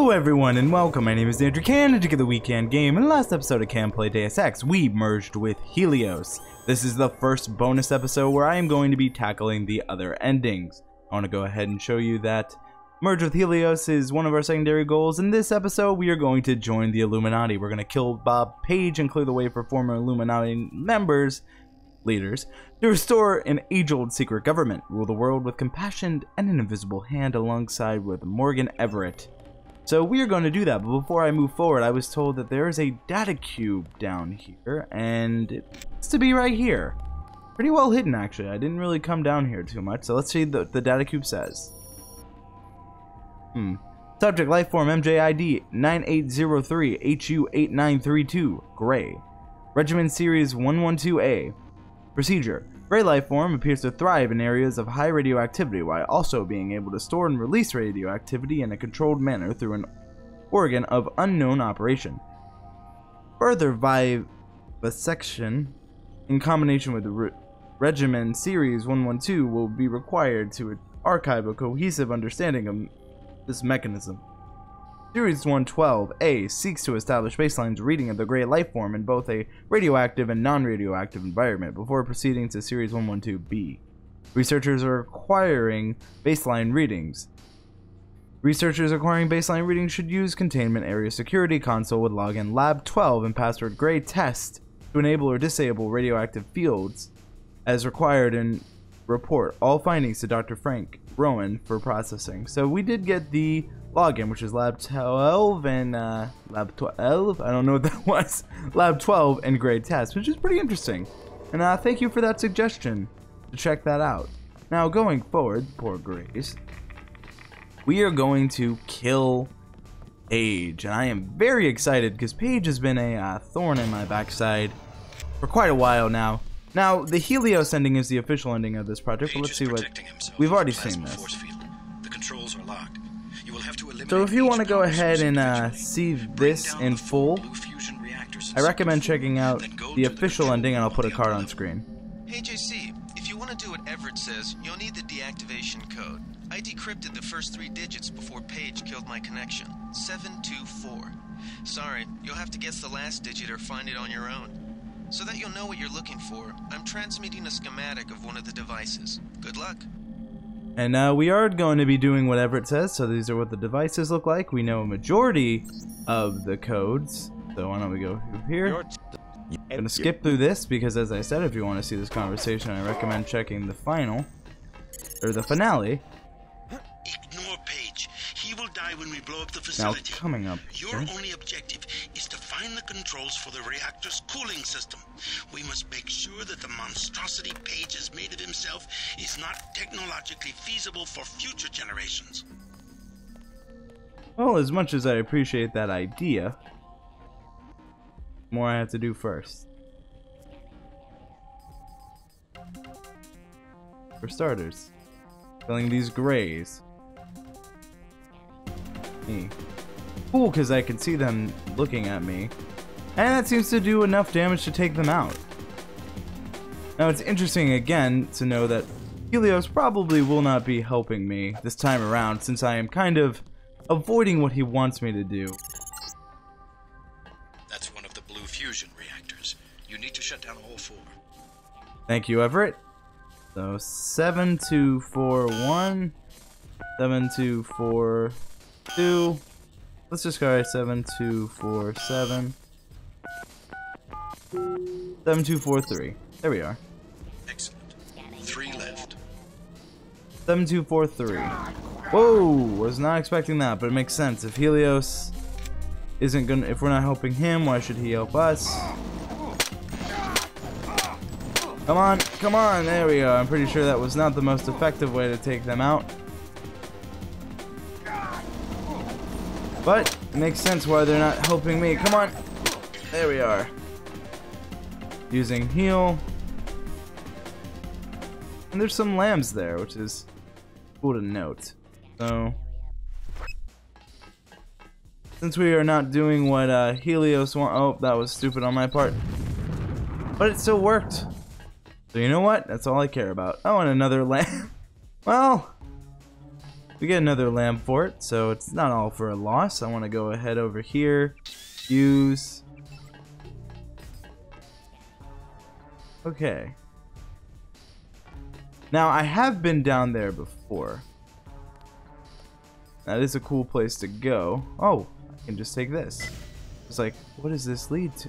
Hello everyone and welcome, my name is Andrew Can, and together we can game. In the last episode of Can Play Deus Ex, we merged with Helios. This is the first bonus episode where I am going to be tackling the other endings. I want to go ahead and show you that merge with Helios is one of our secondary goals. In this episode, we are going to join the Illuminati. We're going to kill Bob Page and clear the way for former Illuminati leaders, to restore an age-old secret government, rule the world with compassion and an invisible hand alongside with Morgan Everett. So we are going to do that, but before I move forward, I was told that there is a data cube down here, and it's to be right here. Pretty well hidden, actually. I didn't really come down here too much, so let's see what the data cube says. Subject Lifeform MJID 9803 HU8932 Gray. Regiment Series 112A. Procedure. Gray Lifeform appears to thrive in areas of high radioactivity while also being able to store and release radioactivity in a controlled manner through an organ of unknown operation. Further vivisection in combination with the Regiment Series 112 will be required to archive a cohesive understanding of this mechanism. Series 112A seeks to establish Baseline's reading of the Gray Lifeform in both a radioactive and non-radioactive environment before proceeding to Series 112B. Researchers are acquiring baseline readings. Researchers acquiring baseline readings should use Containment Area Security Console with login Lab 12 and password Gray Test to enable or disable radioactive fields as required and report all findings to Dr. Frank Rowan for processing. So we did get the login, which is Lab 12 and Lab 12. I don't know what that was. Lab 12 and Gray Test, which is pretty interesting. And thank you for that suggestion to check that out. Now, going forward, poor Grays, we are going to kill Paige, and I am very excited because Paige has been a thorn in my backside for quite a while now. Now, the Helios ending is the official ending of this project, but let's see what we've already seen this. The controls are locked. You will have to eliminate. So if you want to go ahead and see this in full, I recommend checking out the official ending, and I'll put a card on screen. Hey JC, if you want to do what Everett says, you'll need the deactivation code. I decrypted the first 3 digits before Paige killed my connection. 724. Sorry, you'll have to guess the last digit or find it on your own. So that you'll know what you're looking for, I'm transmitting a schematic of one of the devices. Good luck. And we are going to be doing whatever it says, so these are what the devices look like. We know a majority of the codes, so why don't we go through here. I'm going to skip through this because, as I said, if you want to see this conversation, I recommend checking the finale. Ignore Page. He will die when we blow up the facility. Now, coming up Your only objective is to find the controls for the reactor's cooling system. We must make sure that the monstrosity Page has made of himself is not technologically feasible for future generations. Well, as much as I appreciate that idea, more I have to do first. For starters, killing these Grays. Cool, because I can see them looking at me, and that seems to do enough damage to take them out. Now it's interesting again to know that Helios probably will not be helping me this time around, since I am kind of avoiding what he wants me to do. That's one of the blue fusion reactors. You need to shut down all 4. Thank you, Everett. So 7241, 7242. Let's just go 7247, 7243. There we are. Excellent. 3 left. 7243. Whoa! Was not expecting that, but it makes sense. If Helios isn't gonna, if we're not helping him, why should he help us? Come on, come on! There we go. I'm pretty sure that was not the most effective way to take them out. But it makes sense why they're not helping me. Come on. There we are. Using heal. And there's some lambs there, which is cool to note. So since we are not doing what Helios want, oh, that was stupid on my part. But it still worked. So you know what? That's all I care about. Oh, and another lamb. Well, We get another lamp for it, so it's not all for a loss. I want to go ahead over here. Use. Okay. Now, I have been down there before. That is a cool place to go. Oh, I can just take this. It's like, what does this lead to?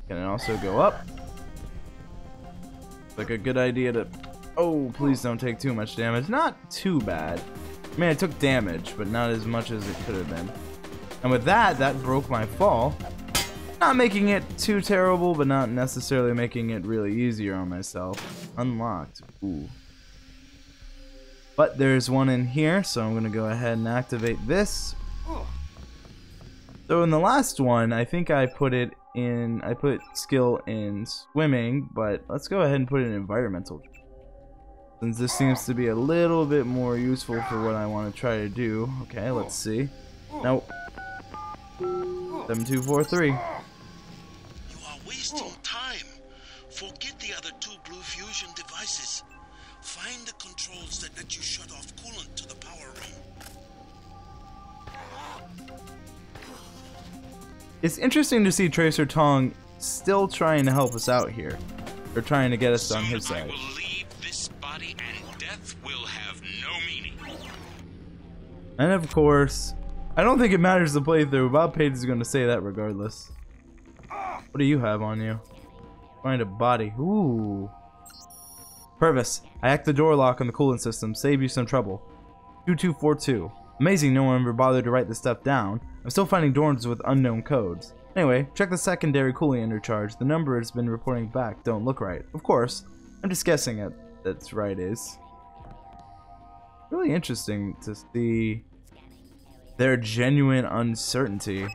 Can it also go up? Like a good idea to... Oh, please don't take too much damage. Not too bad. I mean, I took damage, but not as much as it could have been. And with that, that broke my fall. Not making it too terrible, but not necessarily making it really easier on myself. Unlocked. Ooh. But there's one in here, so I'm going to go ahead and activate this. So in the last one, I think I put it in... I put skill in swimming, but let's go ahead and put it in environmental. Since this seems to be a little bit more useful for what I want to try to do. Okay, let's see. Nope. 7243. You are wasting time. Forget the other two blue fusion devices. Find the controls that let you shut off coolant to the power room. It's interesting to see Tracer Tong still trying to help us out here. Or trying to get us on his side. And death will have no meaning. And of course, I don't think it matters the playthrough. Bob Page is going to say that regardless. What do you have on you? Find a body. Ooh. Purvis, I hacked the door lock on the coolant system. Save you some trouble. 2242. Amazing no one ever bothered to write this stuff down. I'm still finding doors with unknown codes. Anyway, check the secondary cooling undercharge. The number has been reporting back don't look right. Of course, I'm just guessing it. That's right is. Really interesting to see their genuine uncertainty.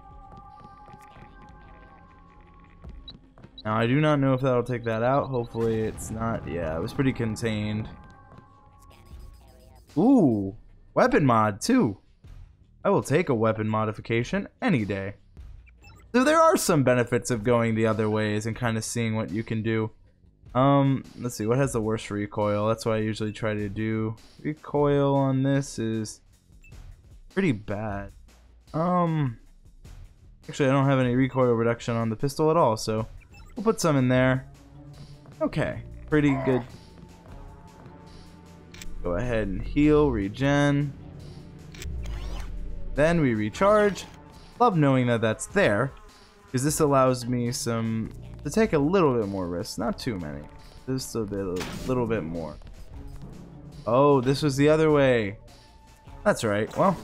Now I do not know if that'll take that out. Hopefully it's not. Yeah, it was pretty contained. Ooh, weapon mod too. I will take a weapon modification any day. So there are some benefits of going the other ways and kind of seeing what you can do. Let's see, what has the worst recoil? That's what I usually try to do. Recoil on this is pretty bad. Actually I don't have any recoil reduction on the pistol at all, so we'll put some in there. Okay, pretty good. Go ahead and heal, regen. Then we recharge. Love knowing that that's there, because this allows me to take a little bit more risks, not too many, just a little bit more. Oh, this was the other way. That's right. Well,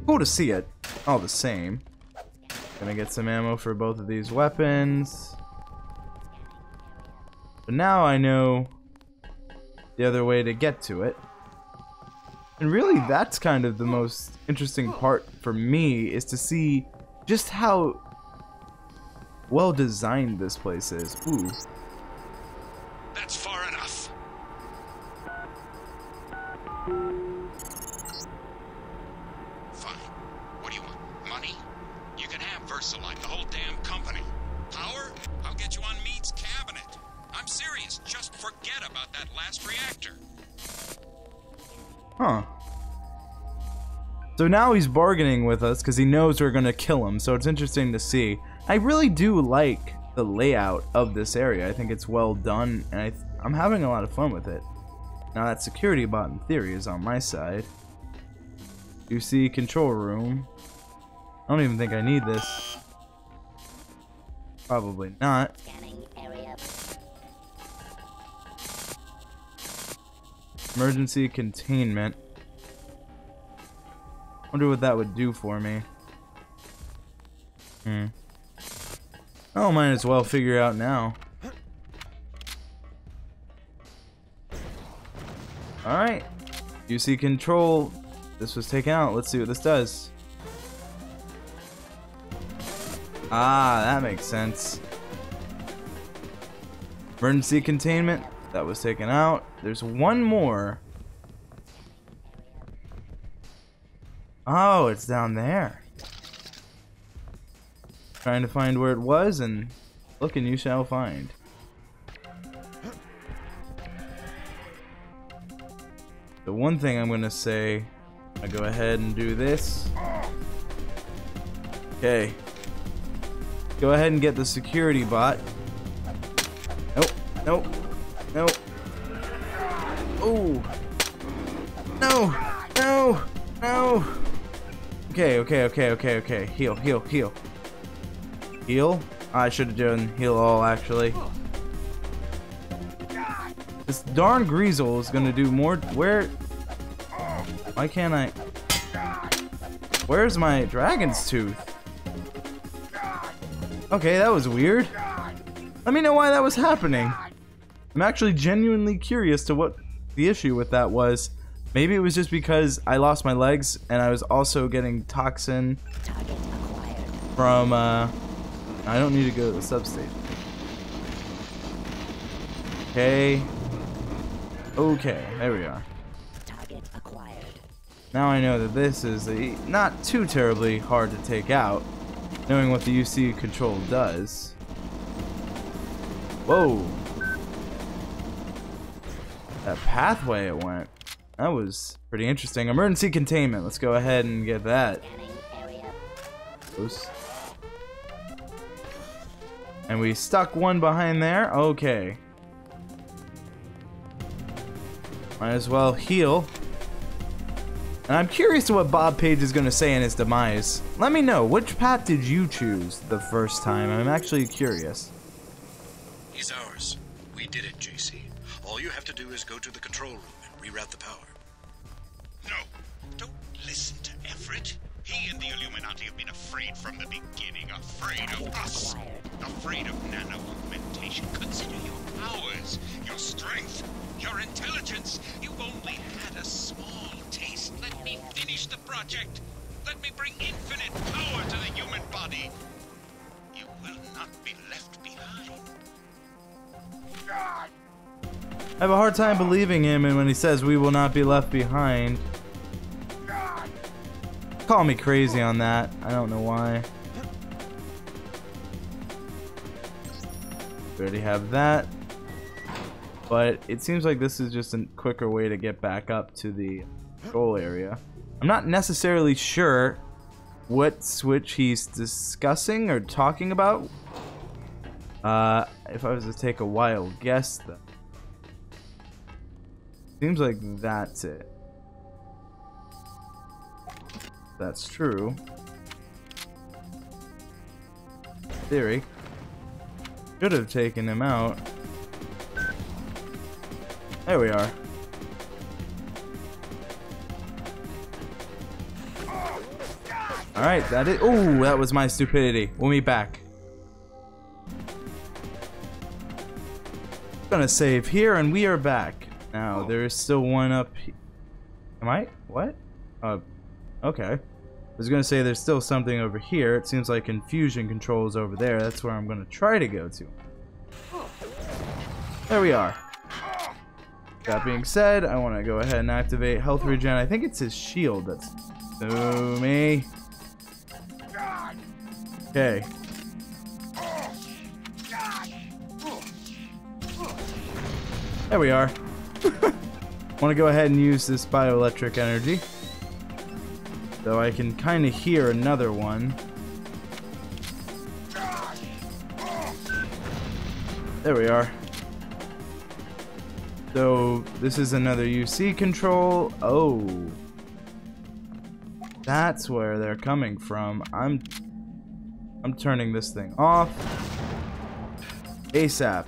cool to see it all the same. Gonna get some ammo for both of these weapons. But now I know the other way to get to it. And really, that's kind of the most interesting part for me, is to see just how well designed this place is. Ooh. That's far enough. Fine. What do you want? Money? You can have VersaLife, the whole damn company. Power? I'll get you on Mead's cabinet. I'm serious. Just forget about that last reactor. Huh. So now he's bargaining with us because he knows we're going to kill him, so it's interesting to see. I really do like the layout of this area. I think it's well done, and I'm having a lot of fun with it. Now that security bot in theory is on my side. You see control room. I don't even think I need this. Probably not. Emergency containment. Wonder what that would do for me. Oh, might as well figure out now. Alright. UC control. This was taken out. Let's see what this does. Ah, that makes sense. Emergency containment. That was taken out. There's one more. Oh, it's down there. Trying to find where it was, and look and you shall find. the one thing I'm gonna say, I go ahead and do this. Okay. Go ahead and get the security bot. Nope, nope, nope. Oh. No, no, no. Okay. Heal. Heal? I should have done heal all, actually. This darn Greasel is gonna do more. Where? Why can't I? Where's my dragon's tooth? Okay, that was weird. Let me know why that was happening. I'm actually genuinely curious to what the issue with that was. Maybe it was just because I lost my legs and I was also getting toxin from, I don't need to go to the substation. Okay. Okay, there we are. Target acquired. Now I know that this is not too terribly hard to take out, knowing what the UC control does. Whoa. That pathway it went. That was pretty interesting. Emergency containment. Let's go ahead and get that. Oops. And we stuck one behind there. Okay. Might as well heal. And I'm curious to what Bob Page is going to say in his demise. Let me know, which path did you choose the first time? I'm actually curious. He's ours. We did it, JC. All you have to do is go to the control room and reroute the power. No, don't listen to Everett. He and the Illuminati have been afraid from the beginning. Afraid of us. Afraid of nano-augmentation. Consider your powers, your strength, your intelligence. You've only had a small taste. Let me finish the project. Let me bring infinite power to the human body. You will not be left behind. I have a hard time believing him and when he says we will not be left behind. Call me crazy on that. I don't know why. We already have that. But it seems like this is just a quicker way to get back up to the control area. I'm not necessarily sure what switch he's discussing or talking about. If I was to take a wild guess, though. Seems like that's it. That's true. Theory. Should have taken him out. There we are. Alright, that is. Ooh, that was my stupidity. We'll meet back. Gonna save here, and we are back. Now, there is still one up here. Am I? What? Okay. I was gonna say there's still something over here. It seems like infusion control is over there. That's where I'm gonna try to go to. There we are. That being said, I want to go ahead and activate health regen. I think it's his shield that's to me. Okay. There we are. Want to go ahead and use this bioelectric energy. Though I can kind of hear another one. There we are. So this is another UC control. Oh, that's where they're coming from. I'm turning this thing off ASAP.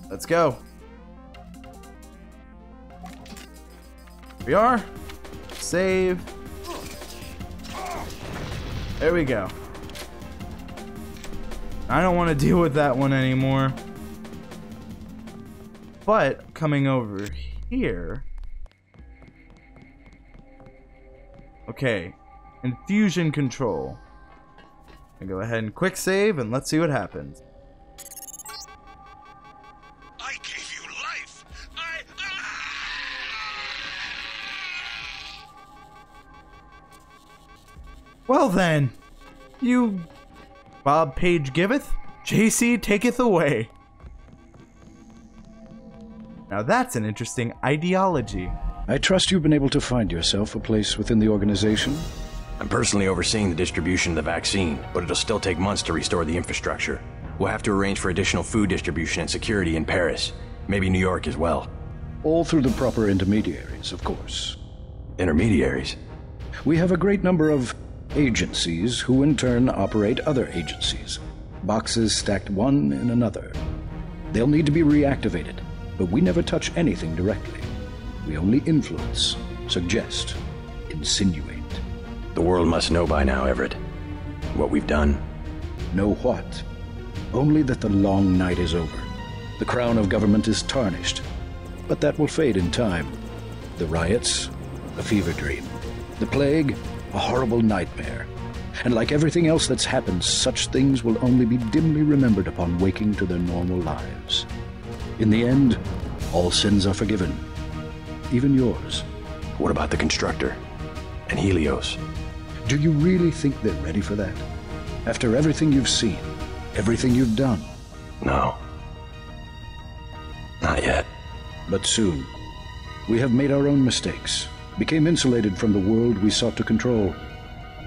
Let's go. Here we are. Save. There we go. I don't want to deal with that one anymore. But coming over here. Okay. Infusion control. I go ahead and quick save and let's see what happens. I gave you life. Well then, you Bob Page giveth, JC taketh away. Now that's an interesting ideology. I trust you've been able to find yourself a place within the organization? I'm personally overseeing the distribution of the vaccine, but it'll still take months to restore the infrastructure. We'll have to arrange for additional food distribution and security in Paris, maybe New York as well. All through the proper intermediaries, of course. Intermediaries? We have a great number of agencies who in turn operate other agencies. Boxes stacked one in another. They'll need to be reactivated, but we never touch anything directly. We only influence, suggest, insinuate. The world must know by now, Everett, what we've done. Know what? Only that the long night is over. The crown of government is tarnished, but that will fade in time. The riots, a fever dream. The plague, a horrible nightmare. And like everything else that's happened, such things will only be dimly remembered upon waking to their normal lives. In the end, all sins are forgiven. Even yours. What about the Constructor? And Helios? Do you really think they're ready for that? After everything you've seen, everything you've done? No. Not yet. But soon. We have made our own mistakes, became insulated from the world we sought to control.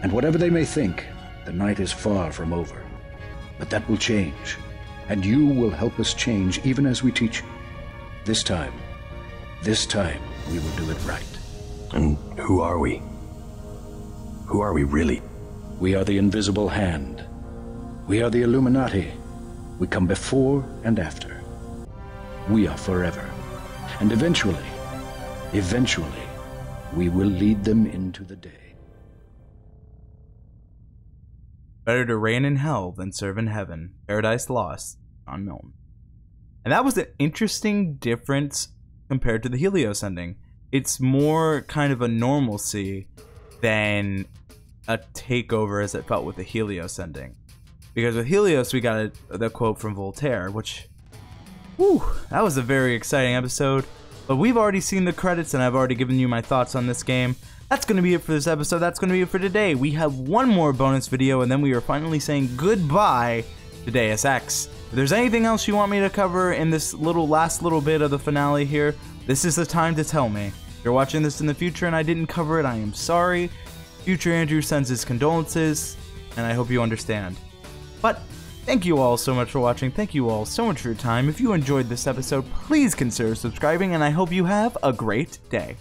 And whatever they may think, the night is far from over. But that will change, and you will help us change even as we teach you. This time we will do it right. And who are we? Who are we really? We are the invisible hand. We are the Illuminati. We come before and after. We are forever. And eventually, we will lead them into the day. Better to reign in hell than serve in heaven. Paradise Lost, John Milne. And that was an interesting difference compared to the Helios ending. It's more kind of a normalcy than a takeover as it felt with the Helios ending. Because with Helios, we got the quote from Voltaire, which, whew, that was a very exciting episode. But we've already seen the credits, and I've already given you my thoughts on this game. That's going to be it for this episode. That's going to be it for today. We have one more bonus video, and then we are finally saying goodbye to Deus Ex. If there's anything else you want me to cover in this last little bit of the finale here, this is the time to tell me. If you're watching this in the future and I didn't cover it, I am sorry. Future Andrew sends his condolences, and I hope you understand. But thank you all so much for watching. Thank you all so much for your time. If you enjoyed this episode, please consider subscribing, and I hope you have a great day.